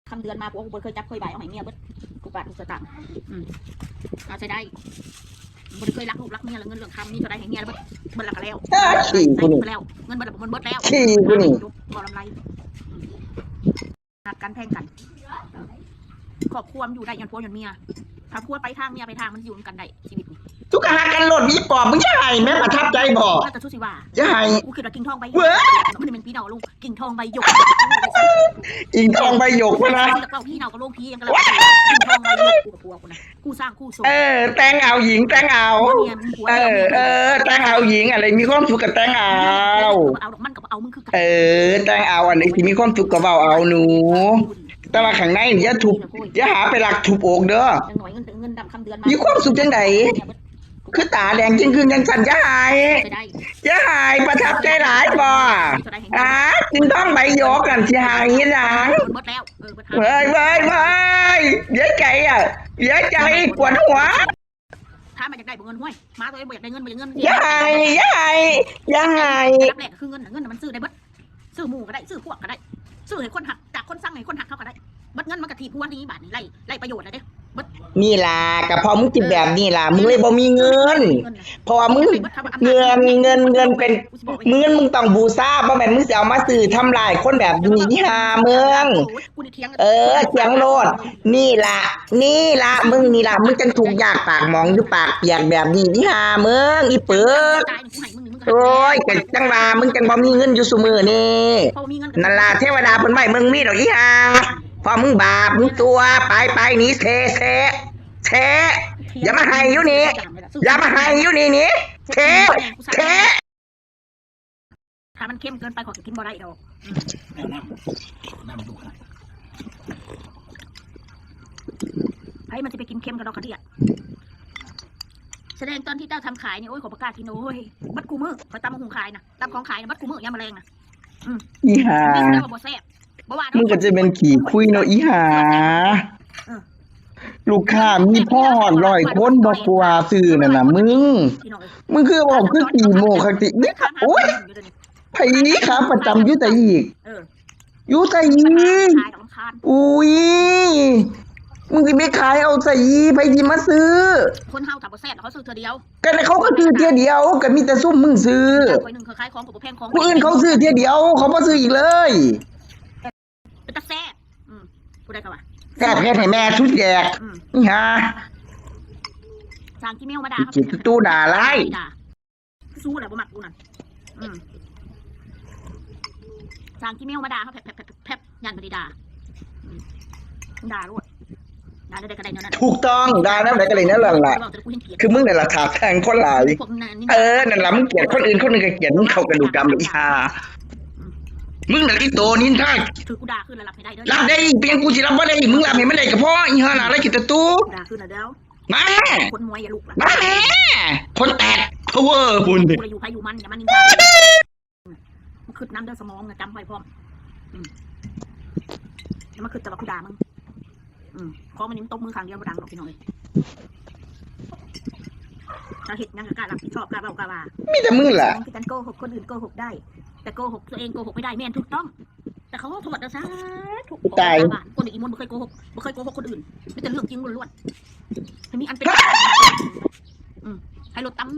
คำเดือนมาผัวกูเคยจับเคยบ่ายเอาให้เมียเบิดกูบาดกูสตังค์เอาใช้ได้บ่เคยรักลูกรักเมียแล้วเงินเรื่องคำนี่เท่าไรให้เมียเบิดเบิดละก็แล้วขี้กูนี่ แล้วเงินเบิดมันเบิดแล้ว ขี้กูนี่ บ่ลำไรหักกันแพงกันครอบครัวมันอยู่ได้ยันผัวยันเมียถ้าผัวไปทางเมียไปทางมันอยู่กันได้ชีวิต ทุกหากันโหลดนี้ปอบมึงจะให้แม่ประทับใจบ่ แต่ชุดสิว่า จะให้ กูคิดว่ากิ่งทองใบ เว้ย มันเป็นพี่เนาลุงกิ่งทองใบหยก อิงทองใบหยกวะนะ เจ้าพี่เนากับลูกพี่ยังกันแล้วกิ่งทองใบหยกกูกับผัวกูนะกูสร้างคู่สม แต่งเอาหญิงแต่งเอาแต่งเอาหญิงอะไรมีความสุขกับแต่งเอา เอาดอกมันกับเอามึงคือกัน แต่งเอาอันนี้ที่มีความสุขกับเบาเอาหนูแต่ว่าข้างในอย่าทุบอย่าหาไปหลักทุบอกเด้อ ยังหน่อยเงินดำคำเดือน มีความสุขจังไดคือตาแดงจริงคือยังสั่นอย่าหายอย่าหายประทับใจหลายบ่กินต้องใบหยกกันสิหายหลัง หมดแล้ว เว้ยเดี๋ยวใจอ่ะเดี๋ยวใจปวดหัว ถ้ามันจะได้เงินห้วยมาตัวเองอยากได้เงินมันจะเงิน อย่าหาย รับแรกคือเงินมันซื้อได้เบิดซื้อหมูก็ได้ซื้อพวกก็ได้ซื้อให้คนหักจากคนสั่งให้คนหักเขาก็ได้เบิดเงินมันกะทีพวกนี้บาทนี่ไล่ประโยชน์นะเด้เบิด นี่ล่ะกับพอมึงกินแบบนี้ล่ะมึงเลยบ่มีเงินเพราะว่ามึงเงินเป็นเงินมึงต้องบูชาบ่แม่นมึงสิเอามาซื้อทำลายคนแบบนี้ที่หาเมืองเถียงโลดนี่ล่ะมึงนี่ล่ะมึงจังถูกยากปากหมองอยู่ปากเปียกแบบนี้ที่หาเมืองอีเปิดโอ้ยก็จังว่ามึงจังบ่มีเงินอยู่ซุมื้อนี่นั่นล่ะเทวดาเพิ่นไว้มึงมีดอกอีหาพอมึงบาปมึงตัวไปหนีเทอย่ามาให้อยู่นี่นี่เทถ้ามันเข้มเกินไปขอกินบ่ได้ดอกไอ้มันจะไปกินเค็มกับดอกกระเดียดแสดงตอนที่เจ้าทำขายเนี่ยโอ้ยขอประกาศกินโอ้ยบัดกูมือคอยตำหุงขายนะตำของขายนะบัดกูมือยำแมลงนะอีหามึงก็จะเป็นขี่คุยเนาะอีหาลูกค้ามีพ่อ100 คนบ่กว่าซื้อนั่นน่ะมึงคือบอกคือกี่โมงคตินี่โอ้ยไผขาประจำอยู่แต่อีกอยู่แต่อีกอุ้ยมึงสิไม่ขายเอาใส่ไผสิมาซื้อคนเฮาถ้าบ่แซ่บเขาซื้อเทื่อเดียวก็เขาก็ซื้อเทื่อเดียวก็มีแต่ซุ่มมึงซื้อคนนึงเขาขายของกับบ่แพงของผู้อื่นเขาซื้อเทื่อเดียวเขาบ่ซื้ออีกเลยเป็นตาแซ่บผู้ใดก็ว่าแซ่บเฮ็ดให้แม่ชุดแยกนี่ฮะสั่งกิเมลมาด่าจิตตู้ด่าไล่สู้อะไรบ่มักกูนั่นสั่งกิเมลมาด่าเขาแผบยันบ่ได้ด่าด่ารวดด่าได้ก็ได้นั่นถูกต้องด่าแล้วได้ก็ได้นั่นแหละคือมึงนั่นล่ะถากแทงคนหลายนั่นล่ะมึงเกลียดคนอื่นคนนึงก็เกลียดมึงเข้ากระดูกดำอีห่ามึงน่ะอีโตนินทาถือกูด่าขึ้นแล้วรับให้ได้เด้อรับได้เพียงกูสิรับบ่ได้มึงรับให้มันได้ก็พออีห่าน่ะอะไรกิตตู้ด่าขึ้นแล้วเด้อมาคนมวยอย่าลุกล่ะมาคนแตกพาวเวอร์พุ่นกูอยู่ไผอยู่มันอย่ามันนินทามันขึ้นน้ำเด้อสมองน่ะจำไว้พร้อมแล้วมันขึ้นแต่ว่ากูด่ามึงเพราะมันนี่มันตบมือข้างเดียวบ่ดังหรอกพี่น้องเอ้ยถ้าเฮ็ดยังก็กล้ารับผิดชอบกล้าเว้ากล้าว่ามีแต่มึงล่ะคือการโกหกคนอื่นโกหกได้แต่โกหกตัวเองโกหกไม่ได้แม่นถูกต้องแต่เขาโทษนะซะถูกตายคนอีกมนบ่เคยโกหกคนอื่นไม่แต่เรื่องจริงล้วนๆไม่มีอันเป็นให้รถตั้ม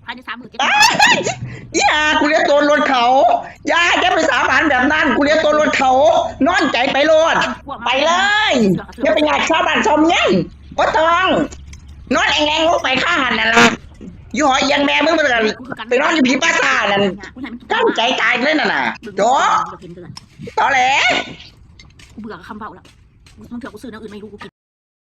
ภายใน30,000ย่ากูเรียกตัวรถเขาย่าแกไปสาบานแบบนั้นกูเรียกตัวรถเขานอนใจไปโลดไปเลยแกไปงานชาวบ้านชาวเมืองก็ต้องนอนแองลงไปข้าหันนั่นล่ะอยู่หอยยังแม่มึงไปกันไปนอนอยู่ผีป้าซานั่นตั้งใจตายเลยน่ะโจ๊กตอแหลกูเบื่อคำเบาแล้วมึงเถอะกูซื้อน้ำอื่นไม่รู้กูกิน